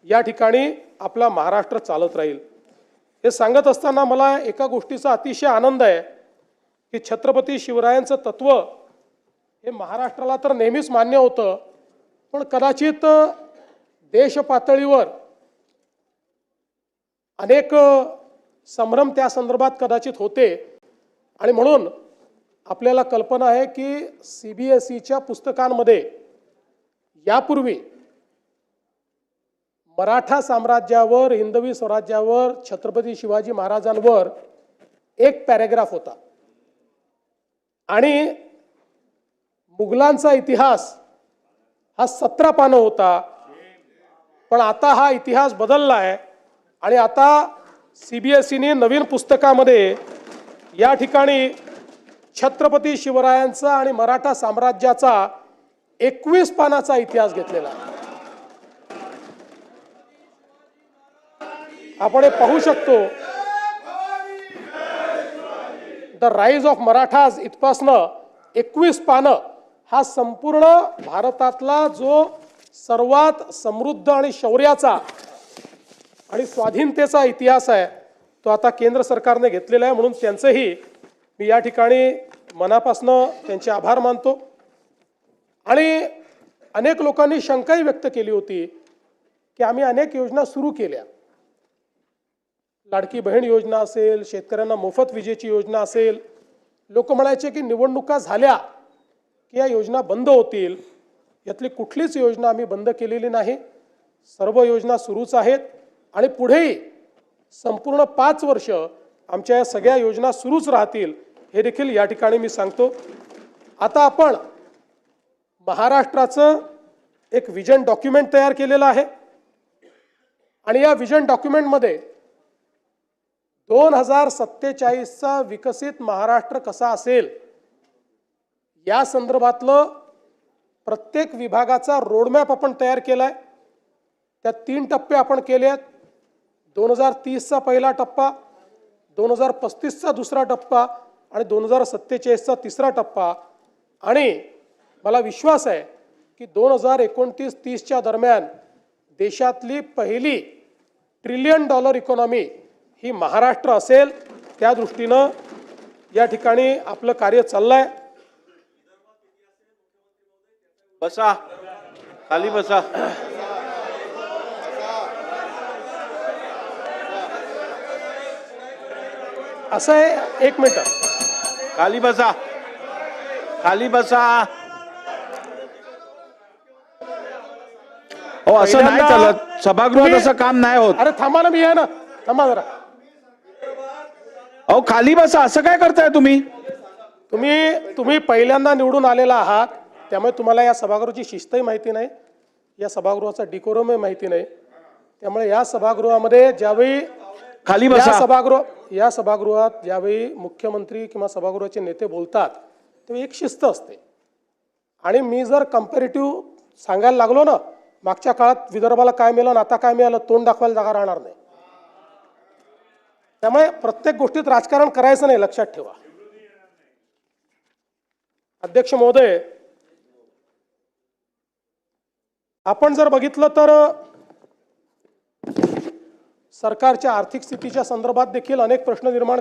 या ठिकाणी आपला महाराष्ट्र चालत राहील। हे सांगत असताना मला एका गोष्टीचा अतिशय आनंद आहे की छत्रपती शिवरायांचं तत्व हे महाराष्ट्राला तर नेहमीच मान्य होतं, पण कदाचित देश पातळीवर अनेक संभ्रम त्या संदर्भात कदाचित होते आणि म्हणून आपल्याला कल्पना आहे की सीबीएसईच्या पुस्तकांमध्ये यापूर्वी मराठा साम्राज्यावर, हिंदवी स्वराज्यावर, छत्रपती शिवाजी महाराजांवर एक पॅराग्राफ होता आणि मुघलांचा इतिहास हा 17 पानं होता। पण आता हा इतिहास बदलला आहे आणि आता सीबीएसईने नवीन पुस्तकामध्ये या ठिकाणी छत्रपती शिवरायांचा आणि मराठा साम्राज्याचा 21 पानाचा इतिहास घेतलेला आहे। आपण हे पाहू शकतो, द राईज ऑफ मराठाज इथपासनं 21 पानं हा संपूर्ण भारतातला जो सर्वात समृद्ध आणि शौर्याचा आणि स्वाधीनतेचा इतिहास आहे तो आता केंद्र सरकारने घेतलेला आहे। म्हणून त्यांचंही मी या ठिकाणी मनापासून त्यांचे आभार मानतो। आणि अनेक लोकांनी शंकाही व्यक्त केली होती की आम्ही अनेक योजना सुरू केल्या, लाडकी बहीण योजना असेल, शेतकऱ्यांना मोफत विजेची योजना असेल, लोक म्हणायचे की निवडणुका झाल्या की या योजना बंद होतील। यातली कुठलीच योजना आम्ही बंद केलेली नाही, सर्व योजना सुरूच आहेत आणि पुढेही संपूर्ण 5 वर्ष आमच्या या सगळ्या योजना सुरूच राहतील हे देखील या ठिकाणी मी सांगतो। आता आपण महाराष्ट्राचं एक विजन डॉक्युमेंट तयार केलेलं आहे आणि या विजन डॉक्युमेंटमध्ये 2047चा विकसित महाराष्ट्र कसा असेल या संदर्भातलं प्रत्येक विभागाचा रोडमॅप आपण तयार केलाय। त्यात 3 टप्पे आपण केले आहेत। 2030चा पहिला टप्पा, 2035चा दुसरा टप्पा आणि 2047चा तिसरा टप्पा। आणि मला विश्वास आहे की 2029-30च्या दरम्यान देशातली पहिली $1 ट्रिलियन इकॉनॉमी ही महाराष्ट्र असेल। त्या दृष्टीनं या ठिकाणी आपलं कार्य चाललंय। बसा, खाली बसा। असं आहे, 1 मिनिट, खाली बसा, खाली बसा। हो, असं नाही चालत, सभागृहात असं काम नाही होत। अरे थांबा ना, मी आहे ना, थांबा जरा। अहो खाली बसा, असं काय करताय तुम्ही? तुम्ही पहिल्यांदा निवडून आलेला आहात, त्यामुळे तुम्हाला या सभागृहाची शिस्तही माहिती नाही, या सभागृहाचा डिकोरमही माहिती नाही। त्यामुळे या सभागृहामध्ये ज्यावेळी खाली बसा, या सभागृहात ज्यावेळी मुख्यमंत्री किंवा सभागृहाचे नेते बोलतात तेव्हा एक शिस्त असते। आणि मी जर कंपॅरेटिव्ह सांगायला लागलो ना, मागच्या काळात विदर्भाला काय मिळालं आता काय मिळालं, तोंड दाखवायला जागा राहणार नाही। त्यामुळे प्रत्येक गोष्टीत राजकारण करायचं नाही, लक्षात ठेवा। अध्यक्ष महोदय, आपण जर बघितलं तर सरकारच्या आर्थिक स्थितीच्या संदर्भात देखील अनेक प्रश्न निर्माण